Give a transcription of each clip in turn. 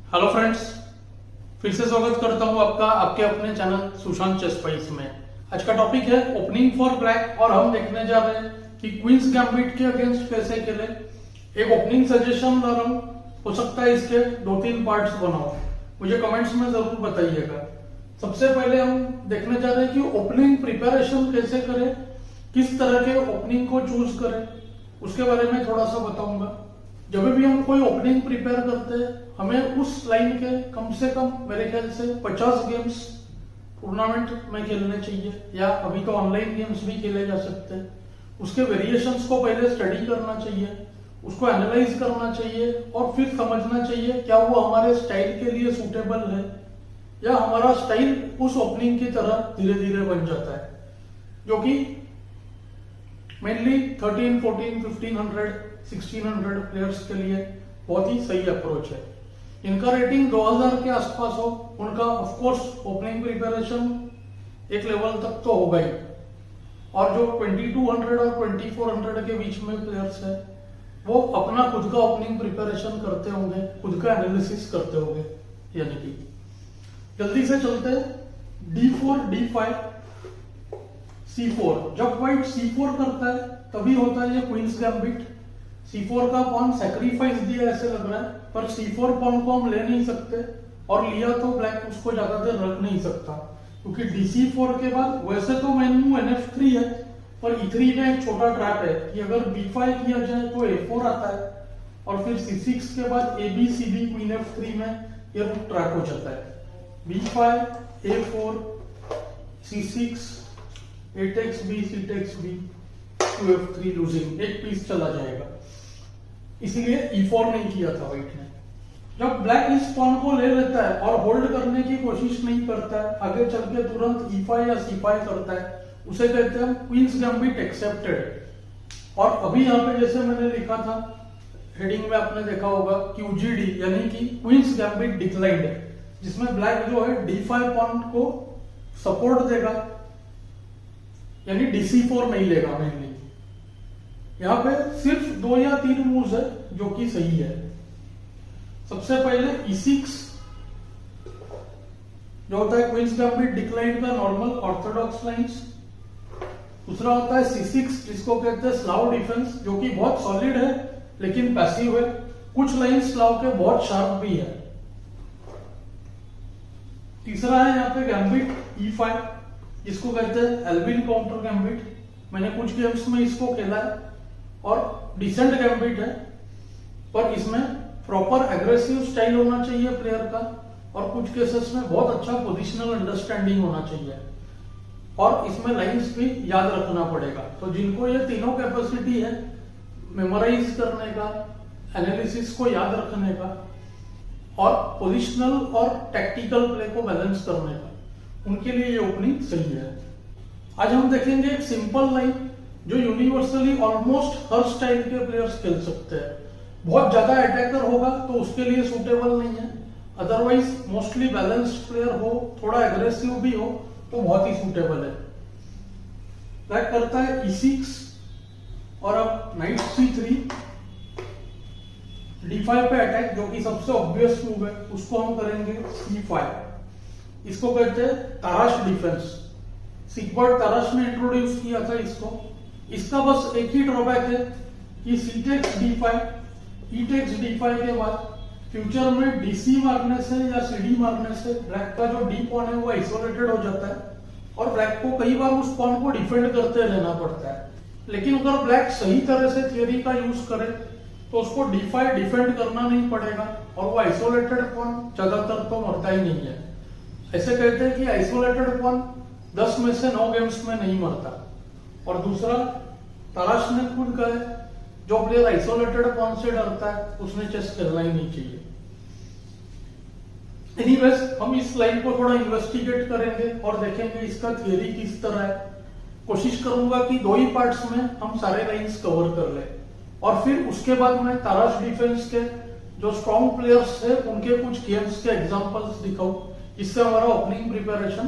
Hello friends, फिर से स्वागत करता हूं आपका आपके अपने चैनल सुशांत चेस स्पाइस में। आज का टॉपिक है ओपनिंग फॉर ब्लैक और हम देखने जा रहे हैं कि क्वींस गैम्बिट के अगेंस्ट कैसे खेले। एक ओपनिंग सजेशन ला रहा हूं, हो सकता है इसके 2-3 पार्ट्स बनाओ, मुझे कमेंट्स में जरूर बताइएगा। सबसे पहले हम देखने जा रहे हैं कि ओपनिंग प्रिपरेशन कैसे करें, किस तरह के ओपनिंग को चूज करें, उसके बारे में थोड़ा सा बताऊंगा। जब भी हम कोई ओपनिंग प्रिपेयर करते हैं हमें उस लाइन के कम से कम मेरे ख्याल से 50 गेम्स टूर्नामेंट में खेलने चाहिए, या अभी तो ऑनलाइन गेम्स भी खेले जा सकते हैं। उसके वेरिएशंस को पहले स्टडी करना चाहिए, उसको एनालाइज करना चाहिए और फिर समझना चाहिए क्या वो हमारे स्टाइल के लिए सूटेबल है या हमारा स्टाइल उस ओपनिंग की तरह धीरे धीरे बन जाता है, जो कि मेनली 13, 14, 1500, 1600 प्लेयर्स के लिए बहुत ही सही अप्रोच है। इनका रेटिंग 2000 के आसपास हो, उनका ऑफ कोर्स ओपनिंग प्रिपरेशन एक लेवल तक तो होगा ही, और जो 2200 और 2400 के बीच में प्लेयर्स है वो अपना खुद का ओपनिंग प्रिपरेशन करते होंगे, खुद का एनालिसिस करते होंगे। यानी कि जल्दी से चलते हैं D4, D5, C4। जब व्हाइट C4 करता है तभी होता है ये क्वींस गैम्बिट। C4 का पॉन सैक्रिफाइस दिया ऐसे लग रहा है, पर C4 पॉन को हम ले नहीं सकते, और लिया तो ब्लैक उसको ज्यादा देर रख नहीं सकता, क्योंकि DC4 के बाद वैसे तो मेन मूव NF3 है, पर E3 में एक छोटा ट्रैप है कि अगर B5 किया जाए तो A4 आता है, और फिर C6 के बाद ABCB क्वीन F3 में ये रूक ट्रैप हो जाता है। B5, A4, C6, A takes B, C takes B, F3 losing, एक पीस चला जाएगा, इसीलिए E4 नहीं किया था व्हाइट ने। जब ब्लैक इस पॉन को ले लेता है और होल्ड करने की कोशिश नहीं करता है, आगे चल के तुरंत E5 या C5 करता है, उसे कहते हैं क्वींस गैम्बिट एक्सेप्टेड। और अभी यहाँ पे जैसे मैंने लिखा था हेडिंग में, आपने देखा होगा QGD यानी कि क्वींस गैम्बिट डिक्लाइंड, जिसमें ब्लैक जो है D5 पॉन को सपोर्ट देगा, यानी DC4 नहीं लेगा मेनली। यहाँ पे सिर्फ 2 या 3 मूव्स है जो कि सही है। सबसे पहले E6 जो होता है क्वींस गैम्बिट डिक्लाइन का नॉर्मल ऑर्थोडॉक्स लाइंस। दूसरा होता है C6 जिसको कहते हैं स्लाव डिफेंस, जो कि बहुत सॉलिड है लेकिन पैसिव है। कुछ लाइंस स्लाव के बहुत शार्प भी है। तीसरा है यहाँ पे गैम्बिट E5 जिसको कहते हैं एल्विन काउंटर गैम्बिट। मैंने कुछ गेम्स में इसको खेला है और डिसेंट गैम्बिट है, पर इसमें प्रॉपर एग्रेसिव स्टाइल होना चाहिए प्लेयर का, और कुछ केसेस में बहुत अच्छा पोजिशनल अंडरस्टैंडिंग होना चाहिए, और इसमें लाइंस भी याद रखना पड़ेगा। तो जिनको ये तीनों कैपेसिटी है, मेमोराइज करने का, एनालिसिस को याद रखने का, और पोजिशनल और टैक्टिकल प्ले को बैलेंस करने का, उनके लिए ये ओपनिंग सही है। आज हम देखेंगे एक सिंपल लाइन जो यूनिवर्सली ऑलमोस्ट हर स्टाइल के प्लेयर्स खेल सकते हैं। बहुत ज्यादा अटैकर होगा तो उसके लिए सूटेबल नहीं है, अदरवाइज मोस्टली बैलेंस्ड प्लेयर हो, थोड़ा एग्रेसिव भी हो तो बहुत ही सूटेबल है। ब्लैक करता है E6 और अब नाइट C3, D5 पे अटैक, जो कि सबसे ऑब्वियस मूव है, उसको हम करेंगे C5। इसको कहते हैं ताराश डिफेंस। सिग्बर्ट ताराश ने इंट्रोड्यूस किया था इसको। इसका बस एक ही ड्रॉबैक है कि C takes D5, E takes D5 के बाद फ्यूचर में DC मारने से या CD मारने से ब्लैक का जो D पॉन है वो आइसोलेटेड हो जाता है, और ब्लैक को कई बार उस पॉन को डिफेंड करते रहना पड़ता है। लेकिन अगर ब्लैक सही तरह से थियरी का यूज करे तो उसको D5 डिफेंड करना नहीं पड़ेगा, और वो आइसोलेटेड पॉन ज्यादातर तो मरता ही नहीं है। ऐसे कहते हैं कि आइसोलेटेड पॉन 10 में से 9 गेम्स में नहीं मरता। और दूसरा, ताराश ने खुद कहा है जो प्लेयर आइसोलेटेड पॉन से डरता है उसने चेस खेलना ही नहीं चाहिए। एनीवेज, हम इस लाइन को थोड़ा इन्वेस्टिगेट करेंगे और देखेंगे इसका थियरी किस तरह है। कोशिश करूंगा कि 2 ही पार्ट्स में हम सारे लाइंस कवर कर ले, और फिर उसके बाद मैं ताराश डिफेंस के जो स्ट्रॉन्ग प्लेयर्स है उनके कुछ गेम्स के एग्जांपल्स दिखाऊं। इससे हमारा ओपनिंग प्रिपरेशन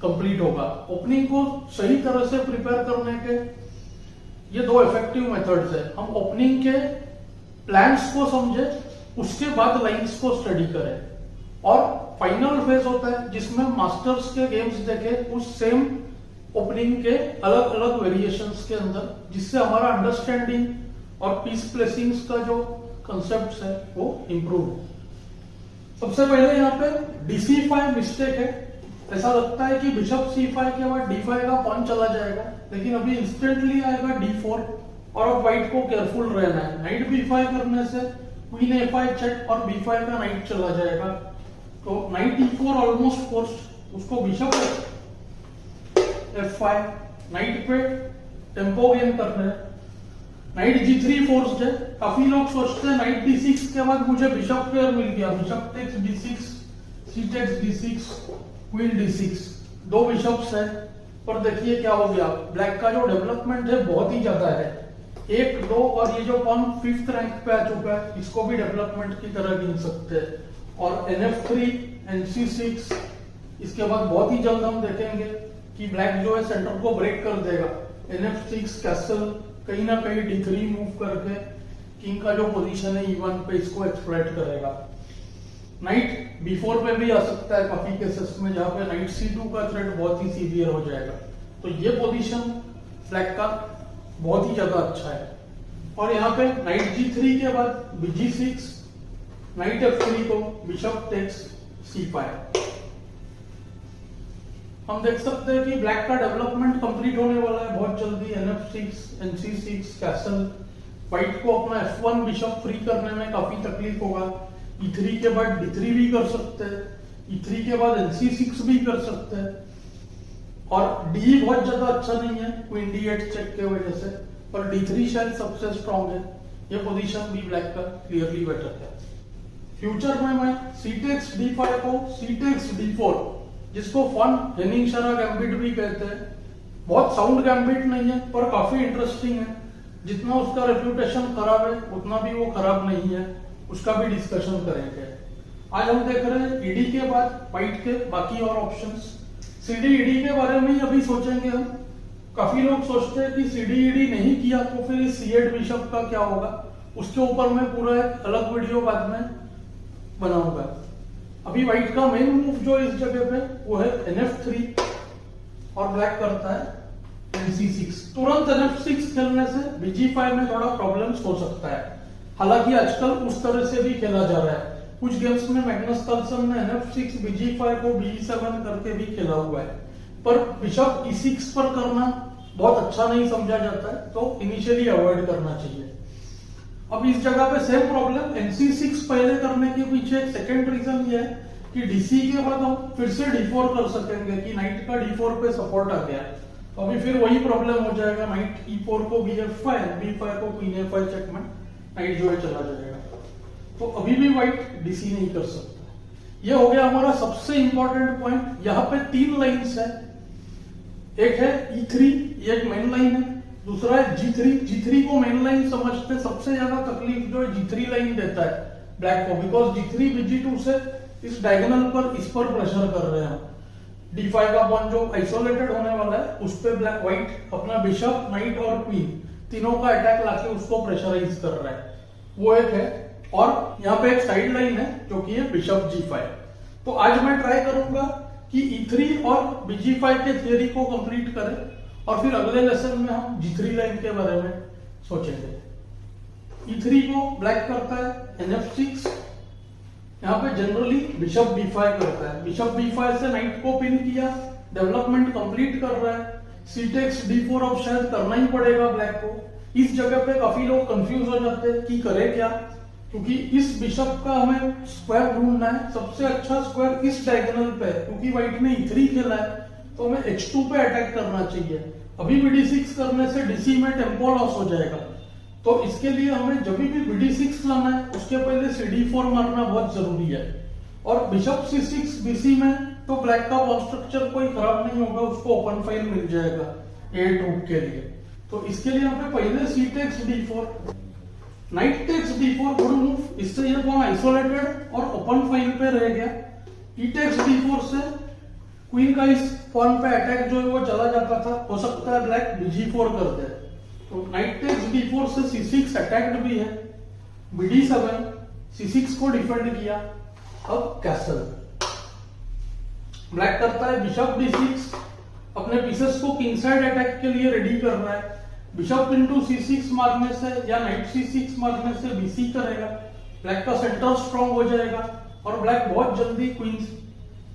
कंप्लीट होगा। ओपनिंग को सही तरह से प्रिपेयर करने के ये 2 इफेक्टिव मेथड्स है। हम ओपनिंग के प्लान्स को समझे, उसके बाद लाइंस को स्टडी करें। और फाइनल फेज होता है जिसमें मास्टर्स के गेम्स देखे उस सेम ओपनिंग के अलग अलग वेरिएशंस के अंदर, जिससे हमारा अंडरस्टैंडिंग और पीस प्लेसिंग्स का जो कंसेप्ट है वो इंप्रूव हो। सबसे पहले यहाँ पे DC5 मिस्टेक है। ऐसा लगता है कि बिशप C5 के बाद D5 का पॉन चला जाएगा, लेकिन अभी इंस्टेंटली आएगा D4 और अब व्हाइट को केयरफुल रहना है। नाइट B5 करने से क्वीन A5 चेक और B5 का नाइट चला जाएगा, तो नाइट E4 ऑलमोस्ट फोर्स्ड। उसको बिशप F5 नाइट पे टेम्पो गेन कर रहे हैं। नाइट G3 फोर्स्ड है। काफी लोग सोचते हैं नाइट D6 के बाद मुझे बिशप पेयर मिल गया, bishop takes D6, C takes D6, queen D6, दो बिशप्स है। पर देखिए क्या हो गया, ब्लैक का जो डेवलपमेंट है बहुत ही ज्यादा है, 1, 2 और ये जो पॉन 5th रैंक पे आ चुका है, इसको भी डेवलपमेंट की तरह गिन सकते हैं। और NF3, NC6, इसके बाद बहुत ही जल्द हम देखेंगे कि ब्लैक जो है सेंटर को ब्रेक कर देगा। NF6 कैसल कहीं ना कहीं D3 मूव करके किंग का जो पोजीशन है E1 पे इसको एक्सप्लॉइट करेगा। नाइट B4 पे भी आ सकता है काफी केसेस में, जहां पे नाइट C2 का थ्रेट बहुत ही सीवियर हो जाएगा। तो ये पोजीशन ब्लैक का बहुत ही ज्यादा अच्छा है। और यहाँ पे नाइट G3 के बाद G6, नाइट F3 को बिशप टेक्स C5। हम देख सकते हैं कि ब्लैक का डेवलपमेंट कंप्लीट होने वाला है बहुत जल्दी। NF6, NC6 कैसल, व्हाइट को अपना F1 बिशप फ्री करने में काफी तकलीफ होगा। E3 के बाद D3 भी कर सकते हैं, E3 के बाद NC6 भी कर सकते हैं। और D बहुत ज्यादा अच्छा नहीं है क्वीन D8 चेक के वजह से, पर D3 शायद सबसे स्ट्रॉन्ग है। ये पोजीशन भी ब्लैक का क्लियरली बेटर है। फ्यूचर में मैं C टेक्स D5 को C टेक्स D4, जिसको फन हेनिंग-शरा गैम्बिट भी कहते हैं, बहुत साउंड गैम्बिट नहीं है पर काफी इंटरेस्टिंग है। जितना उसका रेप्यूटेशन खराब है उतना भी वो खराब नहीं है, उसका भी डिस्कशन करेंगे। आज हम देख रहे हैं ईडी के बाद व्हाइट के बाकी और ऑप्शंस। सीडी ईडी के बारे में ही अभी सोचेंगे हम। काफी लोग सोचते हैं कि सीडी ईडी नहीं किया तो फिर इस C8 बिशप का क्या होगा, उसके ऊपर मैं पूरा एक अलग वीडियो बाद में बनाऊंगा। अभी व्हाइट का मेन मूव जो इस जगह पे वो है NF3 और ब्लैक करता है NC6। तुरंत NF6 खेलने से BG5 में थोड़ा प्रॉब्लम्स हो सकता है। हालांकि आजकल उस तरह से भी खेला जा रहा है। कुछ गेम्स में मैग्नस कार्लसन ने NF6 BG5 को BE7 करके भी खेला हुआ है, पर बिशप E6 पर करना बहुत अच्छा नहीं समझा जाता है, तो इनिशियली अवॉइड करना चाहिए। अब इस जगह पे सेम प्रॉब्लम NC6 पहले करने के पीछे एक सेकेंड रीजन ये है कि DC के बाद हम फिर से D4 कर सकेंगे कि नाइट का D4 पे सपोर्ट आ गया। तो अभी फिर वही प्रॉब्लम हो जाएगा, नाइट E4 को BF5, B5 को क्वीन A5 चेक में नाइट जो है चला जाएगा। तो अभी भी व्हाइट DC नहीं कर सकता। ये हो गया हमारा सबसे इंपॉर्टेंट पॉइंट। यहाँ पे 3 लाइन्स है, एक है E3, ये एक मेन लाइन है, दूसरा है G3। G3 को मेन लाइन समझते, सबसे ज्यादा तकलीफ जो है G3 लाइन देता है ब्लैक को, बिकॉज G3 BG2 से इस डायगोनल पर इस पर प्रेशर कर रहे हैं। D5 का पॉन जो आइसोलेटेड होने वाला है उस पे ब्लैक व्हाइट अपना बिशप, नाइट और क्वीन तीनों का अटैक लाके उसको प्रेशराइज कर रहा है, वो एक है। और यहाँ पे एक साइड लाइन है जो कि है बिशप G5। तो आज मैं ट्राई करूंगा कि E3 और BG5 के थियरी को कंप्लीट करें और फिर अगले लेसन में हम G3 लाइन के बारे में सोचेंगे। E3 को ब्लैक करता है NF6, यहाँ पे जनरली बिशप B5 करता है। बिशप B5 से नाइट को पिन किया, डेवलपमेंट कंप्लीट कर रहा है। C टेक्स D4 अब शायद करना ही पड़ेगा ब्लैक को। इस जगह पे काफी लोग कंफ्यूज हो जाते हैं कि करे क्या, क्योंकि इस बिशप का हमें स्क्वायर ढूंढना है। सबसे अच्छा स्क्वायर इस डायगोनल पे, क्योंकि व्हाइट ने E3 खेला है तो हमें H2 पे अटैक करना चाहिए। अभी BD6 करने से DC में टेम्पो लॉस हो जाएगा, तो इसके लिए हमें जब भी BD6 लाना है उसके पहले CD4 मारना बहुत जरूरी है। और बिशप C6 BC में तो ब्लैक का बॉल स्ट्रक्चर कोई खराब नहीं होगा, उसको ओपन फाइल मिल जाएगा A2 के लिए। तो इसके लिए हमें पहले C takes D4, knight takes D4 good move, इससे ये पॉन आइसोलेटेड और ओपन फाइल पे रह गया। E टेक्स D4 से क्वीन का इस पॉन पे अटैक जो है वो चला जाता था, हो सकता है ब्लैक BG4 कर दे। तो नाइट टेक्स D4 से C6 अटैक्ड भी है, BD7 C6 को डिफेंड किया, अब कैसल, ब्लैक करता है बिशप d6, अपने पीसेस को किंग साइड अटैक के लिए रेडी कर रहा है। बिशप इंटू c6 मारने से या नाइट c6 मारने से bc करेगा, ब्लैक का सेंटर स्ट्रांग हो जाएगा और ब्लैक बहुत जल्दी क्वीन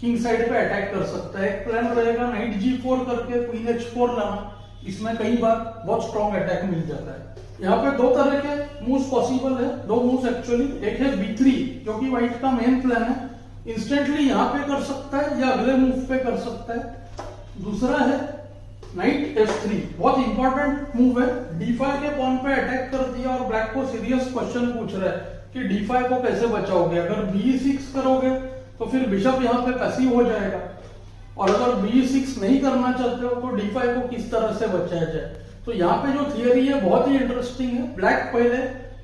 किंग साइड पे अटैक कर सकता है। एक प्लान रहेगा नाइट g4 करके क्वीन h4 लाना, इसमें कई बार बहुत स्ट्रांग अटैक मिल जाता है। यहाँ पे दो तरह के मूव्स पॉसिबल है, दो मूव्स एक्चुअली, एक है b3 जो कि व्हाइट का मेन प्लान है, इंस्टेंटली यहाँ पे कर सकता है या अगले मूव पे कर सकता है। दूसरा है नाइट f3, बहुत इंपॉर्टेंट मूव है, d5 के पॉन पे अटैक कर दिया और ब्लैक को सीरियस क्वेश्चन पूछ रहा है कि d5 को कैसे बचाओगे। अगर b6 करोगे तो फिर बिशप यहाँ पे पैसिव हो जाएगा, और अगर b6 नहीं करना चाहते हो तो d5 को किस तरह से बचाया जाए। तो यहाँ पे जो थियरी है बहुत ही इंटरेस्टिंग है। ब्लैक पहले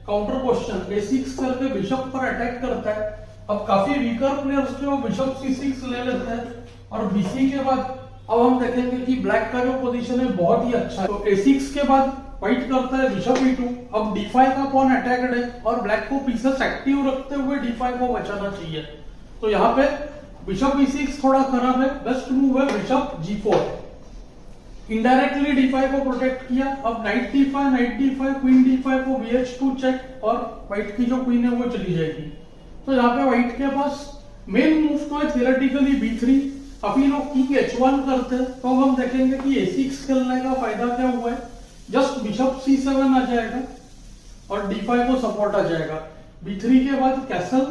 काउंटर क्वेश्चन a6 करके बिशप पर अटैक करता है, अब काफी वीकर प्लेयर्स जो बिशप c6 ले लेते हैं और bc के बाद अब हम देखेंगे कि ब्लैक का जो पोजीशन है बहुत ही अच्छा है। तो a6 के बाद व्हाइट करता है बिशप e2, अब d5 का पॉन अटैक्ड है और ब्लैक को पीसेस एक्टिव रखते हुए d5 को बचाना चाहिए। तो यहाँ पे बिशप e6 थोड़ा खराब है, बेस्ट मूव है बिशप g4, इनडायरेक्टली d5 को प्रोटेक्ट किया। अब नाइट d5 क्वीन d5 को bh2 चेक और व्हाइट की जो क्वीन है वो चली जाएगी। तो यहाँ पे व्हाइट के पास मेन मूव तो है थियोरेटिकली b3, अभी लोग किंग h1 करते हैं तो हम देखेंगे कि a6 खेलने का फायदा क्या हुआ है, जस्ट बिशप c7 आ जाएगा और d5 को सपोर्ट आ जाएगा। b3 के बाद कैसल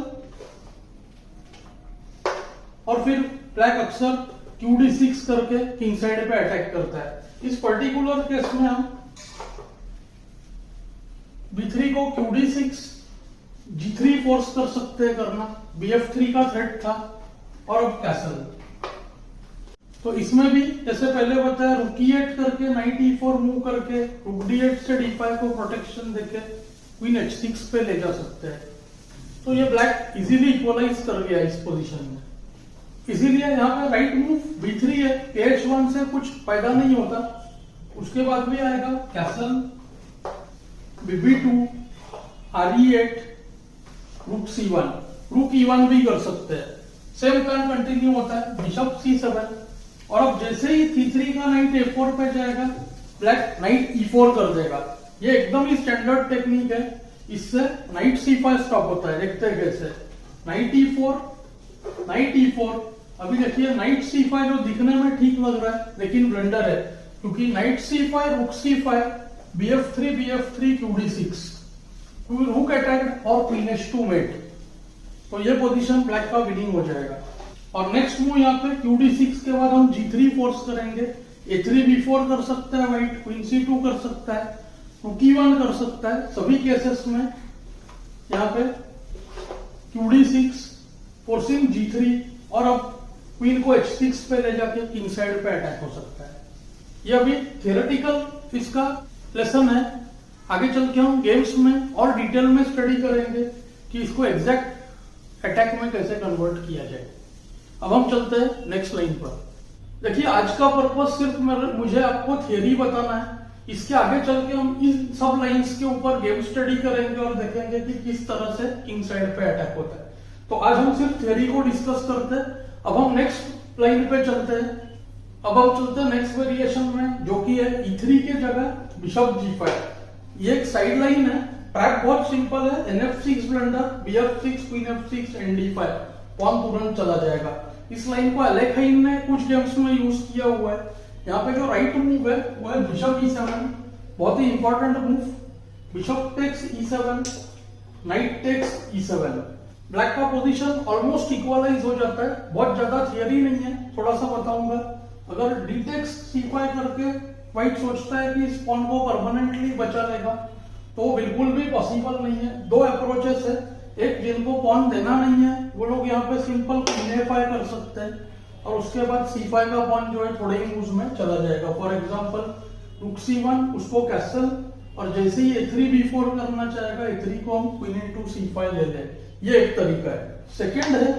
और फिर ब्लैक अक्सर qd6 करके किंग साइड पे अटैक करता है। इस पर्टिकुलर केस में हम b3 को qd6 g3 फोर्स कर सकते हैं करना, bf3 का थ्रेट था और अब कैसल। तो इसमें भी जैसे पहले बताया रुक e8 करके नाइट e4 मूव करके रुक d8 से d5 को प्रोटेक्शन देके क्वीन h6 पे ले जा सकते हैं। तो ये ब्लैक इजीली इक्वलाइज कर गया इस पोजीशन में, इसीलिए यहाँ पे राइट मूव b3 है, kh1 से कुछ फायदा नहीं होता। उसके बाद भी आएगा कैसल, bb2, re8, रुक c1, रुक e1 भी कर सकते हैं, सेम प्लान कंटिन्यू होता है, बिशप c7 और अब जैसे ही c3 का नाइट a4 पे जाएगा ब्लैक नाइट e4 कर देगा। ये एकदम ही स्टैंडर्ड टेक्निक है, इससे नाइट c5 स्टॉप होता है। देखते हैं कैसे, नाइट e4। अभी देखिए नाइट c5 जो दिखने में ठीक लग रहा है लेकिन ब्लंडर है, क्योंकि नाइट c5 रुक c5 bf3 qd6 रुक अटैक और क्वीन h2 मेट। तो ये पोजीशन ब्लैक का विनिंग हो जाएगा। और नेक्स्ट मूव यहाँ पे qd6 के बाद हम g3 फोर्स करेंगे, a3 b4 कर सकता है व्हाइट, क्वीन c2 कर सकता है, रुक e1 कर सकता है। सभी केसेस में यहाँ पे qd6 फोर्सिंग g3 और अब क्वीन को h6 पे ले जाके किंग साइड पे अटैक हो सकता है। ये अभी थियोरेटिकल इसका लेसन है, आगे चल के हम गेम्स में और डिटेल में स्टडी करेंगे कि इसको एग्जैक्ट अटैक में कैसे कन्वर्ट किया जाए। अब हम चलते हैं नेक्स्ट लाइन पर। देखिए आज का पर्पस सिर्फ मुझे आपको थियरी बताना है, इसके आगे चल के हम इन सब लाइंस के ऊपर गेम स्टडी करेंगे और देखेंगे कि किस तरह से किंग साइड पे अटैक होता है। तो आज हम सिर्फ थियरी को डिस्कस करते हैं। अब हम नेक्स्ट लाइन पे चलते हैं। अब हम चलते हैं नेक्स्ट वेरिएशन में जो कि है e3 के जगह बिशप g5। ये एक साइड लाइन है, ट्रैक बहुत सिंपल है, nf6 blunder, bf6 queen f6 nd5, pawn तुरंत चला जाएगा। इस लाइन को एलेखाइन ने कुछ गेम्स में यूज किया हुआ है। यहाँ पे जो राइट मूव है वो है बिशप e7, बहुत ही important move, bishop takes e7, knight takes e7। Black का पोजीशन ऑलमोस्ट इक्वलाइज हो जाता है, बहुत ज्यादा थियरी नहीं है, थोड़ा सा बताऊंगा। अगर d टेक्स c5 करके व्हाइट सोचता है कि इस पॉन को परमानेंटली बचा लेगा तो बिल्कुल भी पॉसिबल नहीं है। दो अप्रोचेस है, एक जिनको पॉन देना नहीं है वो लोग यहाँ पे सिंपल क्वीन a5 कर सकते हैं और उसके बाद c5 का पॉन जो है थोड़े ही मूव्स में चला जाएगा। फॉर एग्जांपल रुक c1 उसको कैसल और जैसे ही a3 b4 करना चाहेगा a3 को हम क्वीन into c5 ले लें, ये एक तरीका है। सेकेंड है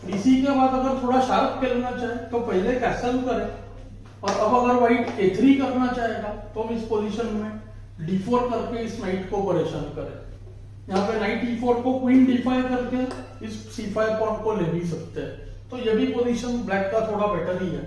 dc के बाद अगर थोड़ा शार्प खेलना चाहे तो पहले कैसल करें और अब अगर व्हाइट a3 करना चाहेगा तो हम इस पोजीशन में d4 करके इस नाइट को परेशान करें। यहाँ पे नाइट E4 को क्वीन D5 करके इस C5 पॉन को ले भी सकते हैं, तो ये भी पोजीशन ब्लैक का थोड़ा बेटर ही है।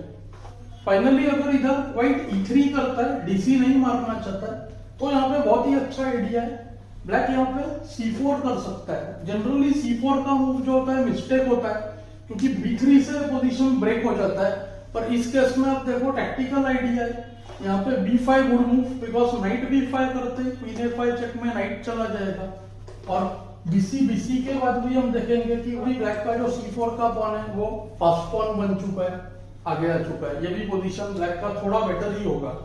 फाइनली अगर इधर व्हाइट E3 करता है, DC नहीं मारना चाहता है, तो यहाँ पे बहुत ही अच्छा आइडिया है, ब्लैक यहाँ पे C4 कर सकता है। जनरली C4 का मूव जो होता है मिस्टेक होता है, क्योंकि B3 से पोजीशन ब्रेक हो जाता है, पर इस केस में आप देखो टैक्टिकल आइडिया है, यहाँ पे B5 good move, because night B5 करते ही क्वीन A5 चेक में नाइट चला जाएगा, और BC के बाद भी हम देखेंगे कि वही ब्लैक का जो C4 का पॉन है वो फास्ट पॉन बन चुका है, आगे आ चुका है। ये भी पोजीशन ब्लैक का थोड़ा बेटर ही होगा।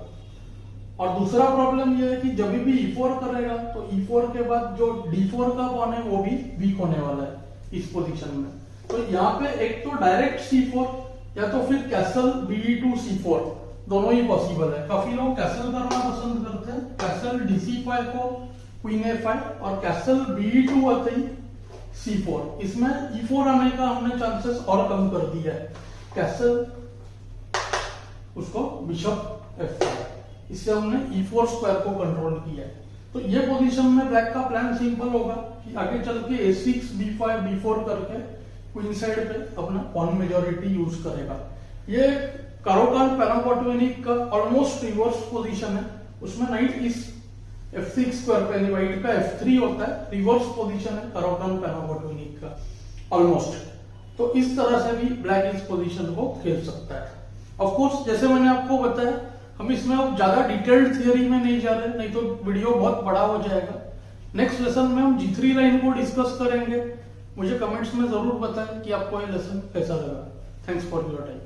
और दूसरा प्रॉब्लम ये है कि जब भी E4 करेगा तो E4 के बाद जो D4 का पॉन है वो भी वीक होने वाला है इस पोजीशन में। तो यहाँ पे एक तो डायरेक्ट C4 या तो फिर कैसल BE2 C4 दोनों ही पॉसिबल है। काफी लोग कैसल करना पसंद करते हैं, कैसल DC5 को क्वीन A5 और कैसल BE2 आते ही C4। इसमें E4 आने का हमने चांसेस और कम कर दिया है, कैसल उसको बिशप F5, इससे हमने E4 स्क्वायर को कंट्रोल किया है। तो ये पोजीशन में ब्लैक का प्लान सिंपल होगा कि आगे चल के A6 B5 B4 करके क्वीन साइड पे अपना पॉन मेजॉरिटी यूज करेगा। ये कारोकान पैनापोर्टोनिक का ऑलमोस्ट रिवर्स पोजीशन है, उसमें नाइट इस F6 स्क्वायर पे व्हाइट का F3 होता है, रिवर्स पोजीशन है कारोकान पैनापोर्टोनिक का ऑलमोस्ट। तो इस तरह से भी ब्लैक इस पोजीशन को खेल सकता है। ऑफ कोर्स जैसे मैंने आपको बताया, हम इसमें अब ज्यादा डिटेल्ड थियरी में नहीं जा रहे, नहीं तो वीडियो बहुत बड़ा हो जाएगा। नेक्स्ट लेसन में हम G3 लाइन को डिस्कस करेंगे। मुझे कमेंट्स में जरूर बताएं कि आपको ये लेसन कैसा लगा। Thanks for your time.